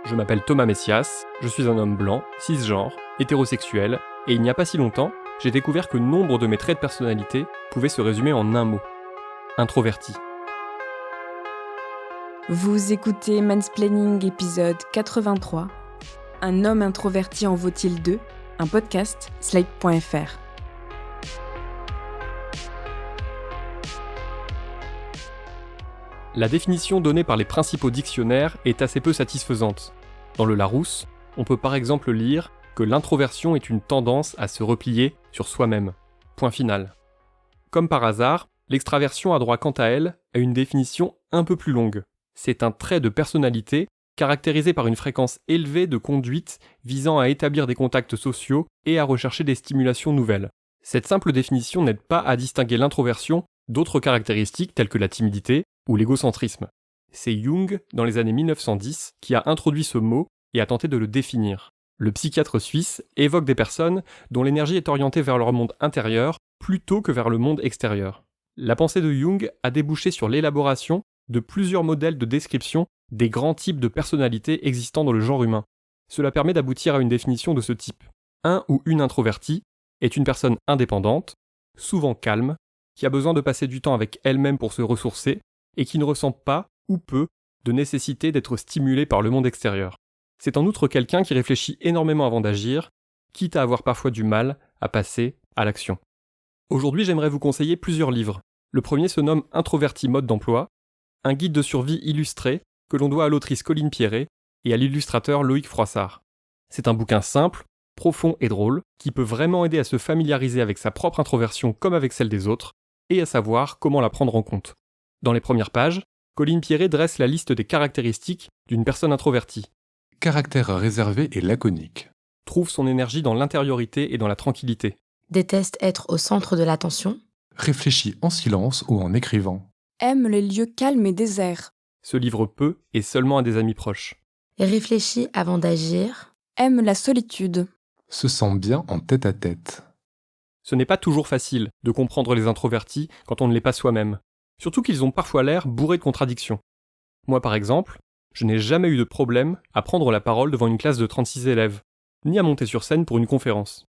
Je m'appelle Thomas Messias, je suis un homme blanc, cisgenre, hétérosexuel, et il n'y a pas si longtemps, j'ai découvert que nombre de mes traits de personnalité pouvaient se résumer en un mot. Introverti. Vous écoutez Mansplaining épisode 83. Un homme introverti en vaut-il deux ? Un podcast, Slate.fr. La définition donnée par les principaux dictionnaires est assez peu satisfaisante. Dans le Larousse, on peut par exemple lire que l'introversion est une tendance à se replier sur soi-même. Point final. Comme par hasard, l'extraversion a droit quant à elle à une définition un peu plus longue. C'est un trait de personnalité caractérisé par une fréquence élevée de conduite visant à établir des contacts sociaux et à rechercher des stimulations nouvelles. Cette simple définition n'aide pas à distinguer l'introversion d'autres caractéristiques telles que la timidité ou l'égocentrisme. C'est Jung, dans les années 1910, qui a introduit ce mot et a tenté de le définir. Le psychiatre suisse évoque des personnes dont l'énergie est orientée vers leur monde intérieur plutôt que vers le monde extérieur. La pensée de Jung a débouché sur l'élaboration de plusieurs modèles de description des grands types de personnalités existant dans le genre humain. Cela permet d'aboutir à une définition de ce type. Un ou une introvertie est une personne indépendante, souvent calme, qui a besoin de passer du temps avec elle-même pour se ressourcer et qui ne ressent pas, ou peu, de nécessité d'être stimulée par le monde extérieur. C'est en outre quelqu'un qui réfléchit énormément avant d'agir, quitte à avoir parfois du mal à passer à l'action. Aujourd'hui, j'aimerais vous conseiller plusieurs livres. Le premier se nomme Introverti mode d'emploi, un guide de survie illustré que l'on doit à l'autrice Colline Pierret et à l'illustrateur Loïc Froissart. C'est un bouquin simple, profond et drôle, qui peut vraiment aider à se familiariser avec sa propre introversion comme avec celle des autres, et à savoir comment la prendre en compte. Dans les premières pages, Colline Pierret dresse la liste des caractéristiques d'une personne introvertie. Caractère réservé et laconique. Trouve son énergie dans l'intériorité et dans la tranquillité. Déteste être au centre de l'attention. Réfléchit en silence ou en écrivant. Aime les lieux calmes et déserts. Se livre peu et seulement à des amis proches. Réfléchit avant d'agir. Aime la solitude. Se sent bien en tête-à-tête. Ce n'est pas toujours facile de comprendre les introvertis quand on ne l'est pas soi-même. Surtout qu'ils ont parfois l'air bourrés de contradictions. Moi par exemple, je n'ai jamais eu de problème à prendre la parole devant une classe de 36 élèves, ni à monter sur scène pour une conférence.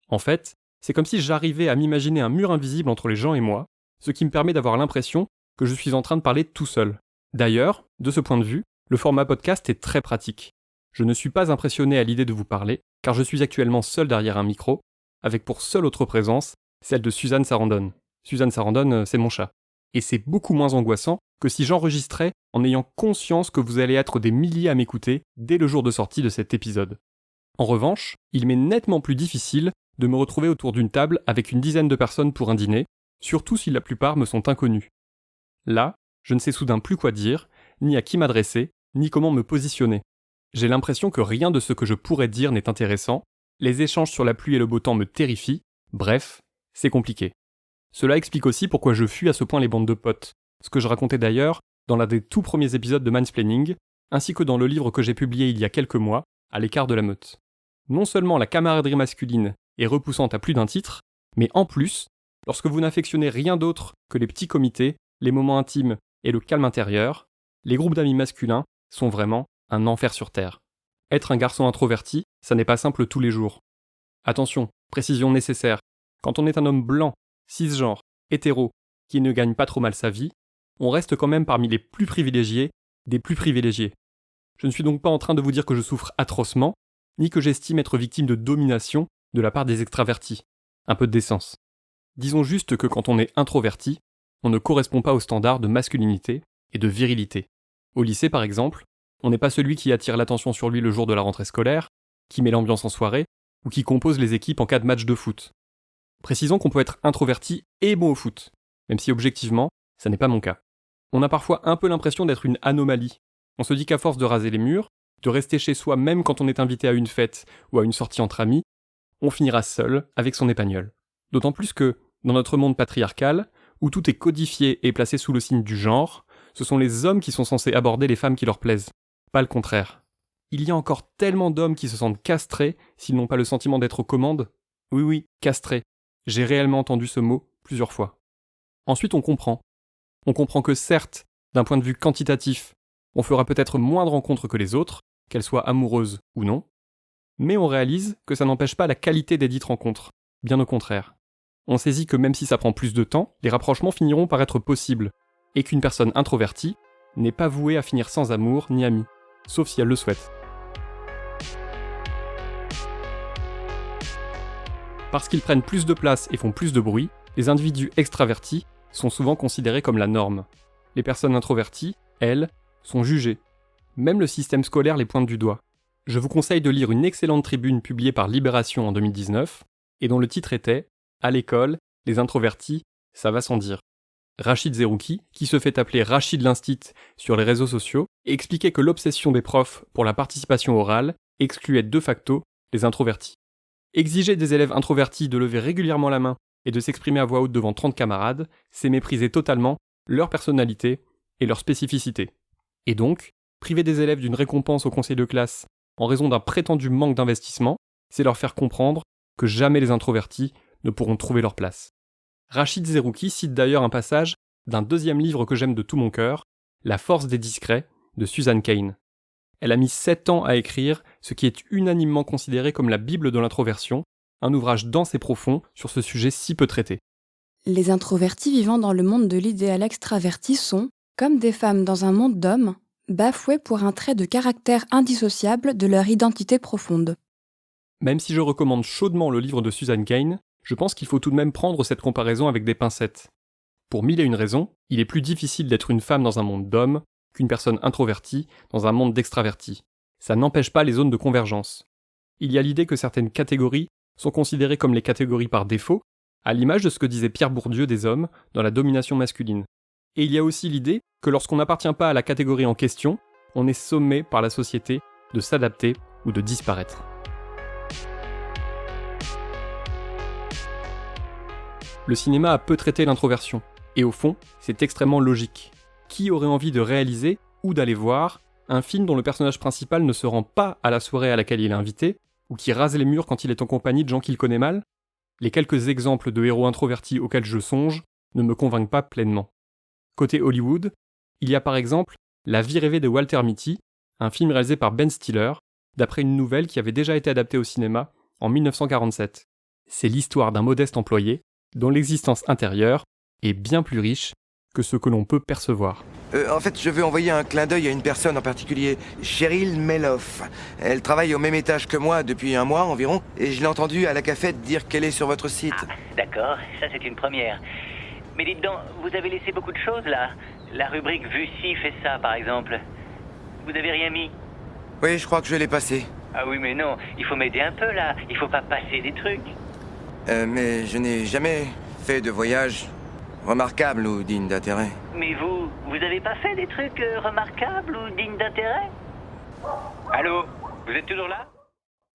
En fait, c'est comme si j'arrivais à m'imaginer un mur invisible entre les gens et moi, ce qui me permet d'avoir l'impression que je suis en train de parler tout seul. D'ailleurs, de ce point de vue, le format podcast est très pratique. Je ne suis pas impressionné à l'idée de vous parler, car je suis actuellement seul derrière un micro, avec pour seule autre présence celle de Suzanne Sarandon. Suzanne Sarandon, c'est mon chat. Et c'est beaucoup moins angoissant que si j'enregistrais en ayant conscience que vous allez être des milliers à m'écouter dès le jour de sortie de cet épisode. En revanche, il m'est nettement plus difficile de me retrouver autour d'une table avec une dizaine de personnes pour un dîner, surtout si la plupart me sont inconnus. Là, je ne sais soudain plus quoi dire, ni à qui m'adresser, ni comment me positionner. J'ai l'impression que rien de ce que je pourrais dire n'est intéressant, les échanges sur la pluie et le beau temps me terrifient, bref, c'est compliqué. Cela explique aussi pourquoi je fuis à ce point les bandes de potes, ce que je racontais d'ailleurs dans l'un des tout premiers épisodes de Mansplaining, ainsi que dans le livre que j'ai publié il y a quelques mois, À l'écart de la meute. Non seulement la camaraderie masculine est repoussante à plus d'un titre, mais en plus, lorsque vous n'affectionnez rien d'autre que les petits comités, les moments intimes et le calme intérieur, les groupes d'amis masculins sont vraiment un enfer sur terre. Être un garçon introverti, ça n'est pas simple tous les jours. Attention, précision nécessaire, quand on est un homme blanc, cisgenre, hétéro, qui ne gagne pas trop mal sa vie, on reste quand même parmi les plus privilégiés des plus privilégiés. Je ne suis donc pas en train de vous dire que je souffre atrocement, ni que j'estime être victime de domination de la part des extravertis. Un peu de décence. Disons juste que quand on est introverti, on ne correspond pas aux standards de masculinité et de virilité. Au lycée par exemple, on n'est pas celui qui attire l'attention sur lui le jour de la rentrée scolaire, qui met l'ambiance en soirée, ou qui compose les équipes en cas de match de foot. Précisons qu'on peut être introverti et bon au foot, même si objectivement, ça n'est pas mon cas. On a parfois un peu l'impression d'être une anomalie. On se dit qu'à force de raser les murs, de rester chez soi même quand on est invité à une fête ou à une sortie entre amis, on finira seul avec son épagnole. D'autant plus que, dans notre monde patriarcal, où tout est codifié et placé sous le signe du genre, ce sont les hommes qui sont censés aborder les femmes qui leur plaisent, pas le contraire. Il y a encore tellement d'hommes qui se sentent castrés s'ils n'ont pas le sentiment d'être aux commandes. Oui, castrés. J'ai réellement entendu ce mot plusieurs fois. Ensuite, on comprend. On comprend que certes, d'un point de vue quantitatif, on fera peut-être moins de rencontres que les autres, qu'elles soient amoureuses ou non, mais on réalise que ça n'empêche pas la qualité des dites rencontres, bien au contraire. On saisit que même si ça prend plus de temps, les rapprochements finiront par être possibles, et qu'une personne introvertie n'est pas vouée à finir sans amour ni amis, sauf si elle le souhaite. Parce qu'ils prennent plus de place et font plus de bruit, les individus extravertis sont souvent considérés comme la norme. Les personnes introverties, elles, sont jugées. Même le système scolaire les pointe du doigt. Je vous conseille de lire une excellente tribune publiée par Libération en 2019, et dont le titre était « À l'école, les introvertis, ça va sans dire ». Rachid Zerouki, qui se fait appeler Rachid l'Instit sur les réseaux sociaux, expliquait que l'obsession des profs pour la participation orale excluait de facto les introvertis. Exiger des élèves introvertis de lever régulièrement la main et de s'exprimer à voix haute devant 30 camarades, c'est mépriser totalement leur personnalité et leur spécificité. Et donc, priver des élèves d'une récompense au conseil de classe en raison d'un prétendu manque d'investissement, c'est leur faire comprendre que jamais les introvertis ne pourront trouver leur place. Rachid Zerouki cite d'ailleurs un passage d'un deuxième livre que j'aime de tout mon cœur, La force des discrets, de Susan Cain. Elle a mis 7 ans à écrire ce qui est unanimement considéré comme la Bible de l'introversion, un ouvrage dense et profond sur ce sujet si peu traité. Les introvertis vivant dans le monde de l'idéal extraverti sont, comme des femmes dans un monde d'hommes, bafoués pour un trait de caractère indissociable de leur identité profonde. Même si je recommande chaudement le livre de Susan Cain, je pense qu'il faut tout de même prendre cette comparaison avec des pincettes. Pour 1001 raisons, il est plus difficile d'être une femme dans un monde d'hommes qu'une personne introvertie dans un monde d'extravertis. Ça n'empêche pas les zones de convergence. Il y a l'idée que certaines catégories sont considérées comme les catégories par défaut, à l'image de ce que disait Pierre Bourdieu des hommes dans la domination masculine. Et il y a aussi l'idée que lorsqu'on n'appartient pas à la catégorie en question, on est sommé par la société de s'adapter ou de disparaître. Le cinéma a peu traité l'introversion, et au fond, c'est extrêmement logique. Qui aurait envie de réaliser, ou d'aller voir, un film dont le personnage principal ne se rend pas à la soirée à laquelle il est invité, ou qui rase les murs quand il est en compagnie de gens qu'il connaît mal? Les quelques exemples de héros introvertis auxquels je songe ne me convainquent pas pleinement. Côté Hollywood, il y a par exemple La vie rêvée de Walter Mitty, un film réalisé par Ben Stiller, d'après une nouvelle qui avait déjà été adaptée au cinéma en 1947. C'est l'histoire d'un modeste employé dont l'existence intérieure est bien plus riche que ce que l'on peut percevoir. En fait, je veux envoyer un clin d'œil à une personne en particulier, Cheryl Meloff. Elle travaille au même étage que moi depuis un mois environ, et je l'ai entendue à la cafette dire qu'elle est sur votre site. Ah, d'accord, ça c'est une première. Mais dites donc, vous avez laissé beaucoup de choses là. La rubrique Vue ci fait ça par exemple. Vous avez rien mis? Oui, je crois que je l'ai passé. Ah oui mais non, il faut m'aider un peu là, il faut pas passer des trucs. Mais je n'ai jamais fait de voyage remarquable ou digne d'intérêt. Mais vous avez pas fait des trucs remarquables ou dignes d'intérêt? Allô? Vous êtes toujours là?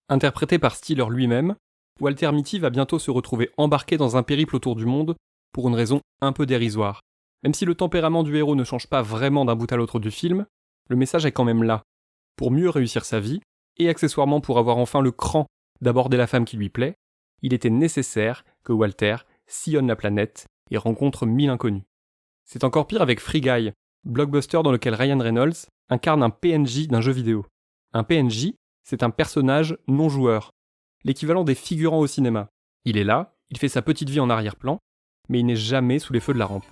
Interprété par Stiller lui-même, Walter Mitty va bientôt se retrouver embarqué dans un périple autour du monde pour une raison un peu dérisoire. Même si le tempérament du héros ne change pas vraiment d'un bout à l'autre du film, le message est quand même là. Pour mieux réussir sa vie, et accessoirement pour avoir enfin le cran d'aborder la femme qui lui plaît, il était nécessaire que Walter sillonne la planète et rencontre 1000 inconnus. C'est encore pire avec Free Guy, blockbuster dans lequel Ryan Reynolds incarne un PNJ d'un jeu vidéo. Un PNJ, c'est un personnage non-joueur, l'équivalent des figurants au cinéma. Il est là, il fait sa petite vie en arrière-plan, mais il n'est jamais sous les feux de la rampe.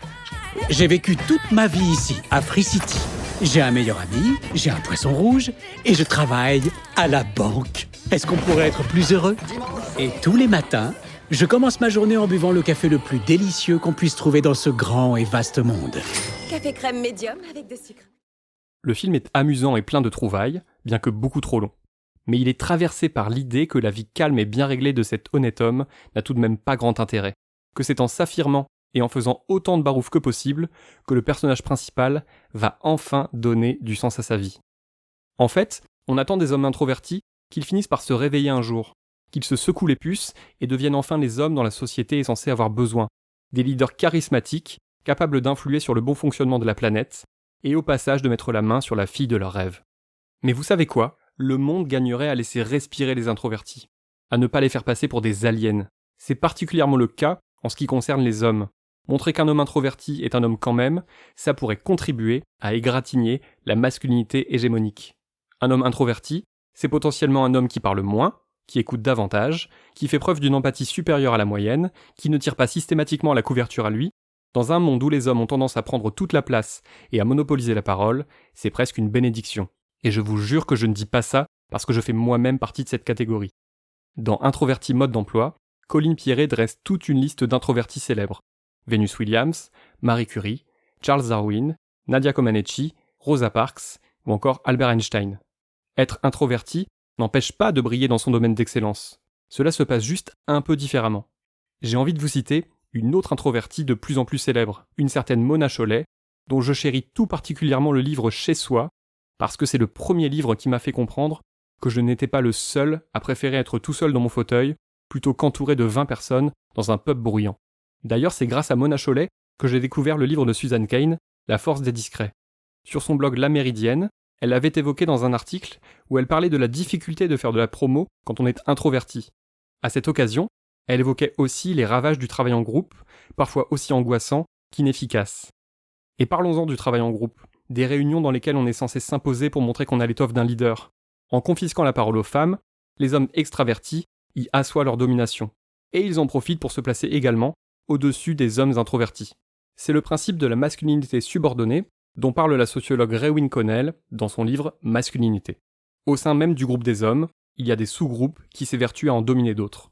J'ai vécu toute ma vie ici, à Free City. J'ai un meilleur ami, j'ai un poisson rouge, et je travaille à la banque. Est-ce qu'on pourrait être plus heureux? Et tous les matins, je commence ma journée en buvant le café le plus délicieux qu'on puisse trouver dans ce grand et vaste monde. Café crème médium avec de sucre. Le film est amusant et plein de trouvailles, bien que beaucoup trop long. Mais il est traversé par l'idée que la vie calme et bien réglée de cet honnête homme n'a tout de même pas grand intérêt. Que c'est en s'affirmant et en faisant autant de barouf que possible que le personnage principal va enfin donner du sens à sa vie. En fait, on attend des hommes introvertis qu'ils finissent par se réveiller un jour, qu'ils se secouent les puces et deviennent enfin les hommes dont la société est censée avoir besoin, des leaders charismatiques, capables d'influer sur le bon fonctionnement de la planète, et au passage de mettre la main sur la fille de leurs rêves. Mais vous savez quoi? Le monde gagnerait à laisser respirer les introvertis, à ne pas les faire passer pour des aliens. C'est particulièrement le cas en ce qui concerne les hommes. Montrer qu'un homme introverti est un homme quand même, ça pourrait contribuer à égratigner la masculinité hégémonique. Un homme introverti, c'est potentiellement un homme qui parle moins, qui écoute davantage, qui fait preuve d'une empathie supérieure à la moyenne, qui ne tire pas systématiquement la couverture à lui. Dans un monde où les hommes ont tendance à prendre toute la place et à monopoliser la parole, c'est presque une bénédiction. Et je vous jure que je ne dis pas ça parce que je fais moi-même partie de cette catégorie. Dans Introverti mode d'emploi, Colin Pierret dresse toute une liste d'introvertis célèbres. Venus Williams, Marie Curie, Charles Darwin, Nadia Comaneci, Rosa Parks ou encore Albert Einstein. Être introverti n'empêche pas de briller dans son domaine d'excellence. Cela se passe juste un peu différemment. J'ai envie de vous citer une autre introvertie de plus en plus célèbre, une certaine Mona Chollet, dont je chéris tout particulièrement le livre Chez soi, parce que c'est le premier livre qui m'a fait comprendre que je n'étais pas le seul à préférer être tout seul dans mon fauteuil, plutôt qu'entouré de 20 personnes dans un pub bruyant. D'ailleurs, c'est grâce à Mona Chollet que j'ai découvert le livre de Susan Cain, La force des discrets. Sur son blog La Méridienne, elle l'avait évoqué dans un article où elle parlait de la difficulté de faire de la promo quand on est introverti. À cette occasion, elle évoquait aussi les ravages du travail en groupe, parfois aussi angoissants qu'inefficaces. Et parlons-en du travail en groupe, des réunions dans lesquelles on est censé s'imposer pour montrer qu'on a l'étoffe d'un leader. En confisquant la parole aux femmes, les hommes extravertis y assoient leur domination. Et ils en profitent pour se placer également au-dessus des hommes introvertis. C'est le principe de la masculinité subordonnée dont parle la sociologue Raewyn Connell dans son livre Masculinité. Au sein même du groupe des hommes, il y a des sous-groupes qui s'évertuent à en dominer d'autres.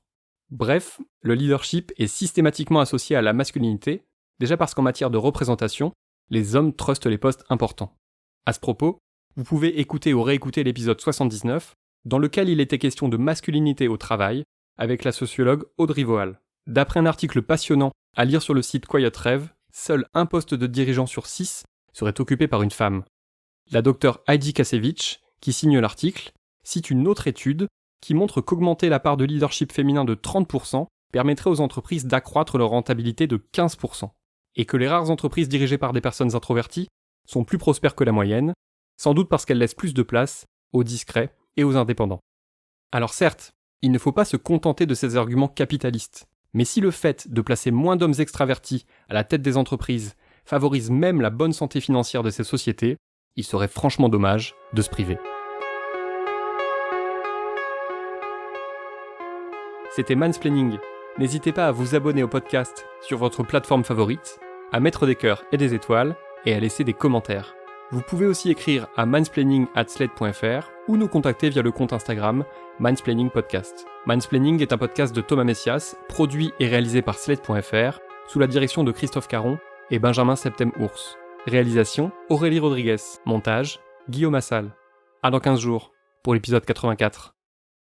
Bref, le leadership est systématiquement associé à la masculinité, déjà parce qu'en matière de représentation, les hommes trustent les postes importants. À ce propos, vous pouvez écouter ou réécouter l'épisode 79, dans lequel il était question de masculinité au travail, avec la sociologue Audrey Voal. D'après un article passionnant à lire sur le site Quiet Rêve, seul un poste de dirigeant sur 6 serait occupé par une femme. La docteure Heidi Kasevich, qui signe l'article, cite une autre étude qui montre qu'augmenter la part de leadership féminin de 30% permettrait aux entreprises d'accroître leur rentabilité de 15%, et que les rares entreprises dirigées par des personnes introverties sont plus prospères que la moyenne, sans doute parce qu'elles laissent plus de place aux discrets et aux indépendants. Alors certes, il ne faut pas se contenter de ces arguments capitalistes, mais si le fait de placer moins d'hommes extravertis à la tête des entreprises favorise même la bonne santé financière de ces sociétés, il serait franchement dommage de se priver. C'était Mansplaining. N'hésitez pas à vous abonner au podcast sur votre plateforme favorite, à mettre des cœurs et des étoiles, et à laisser des commentaires. Vous pouvez aussi écrire à mansplaining@slate.fr ou nous contacter via le compte Instagram Mansplaining Podcast. Mansplaining est un podcast de Thomas Messias, produit et réalisé par slate.fr, sous la direction de Christophe Caron et Benjamin Septem-Ours. Réalisation Aurélie Rodriguez. Montage Guillaume Assal. À dans 15 jours pour l'épisode 84.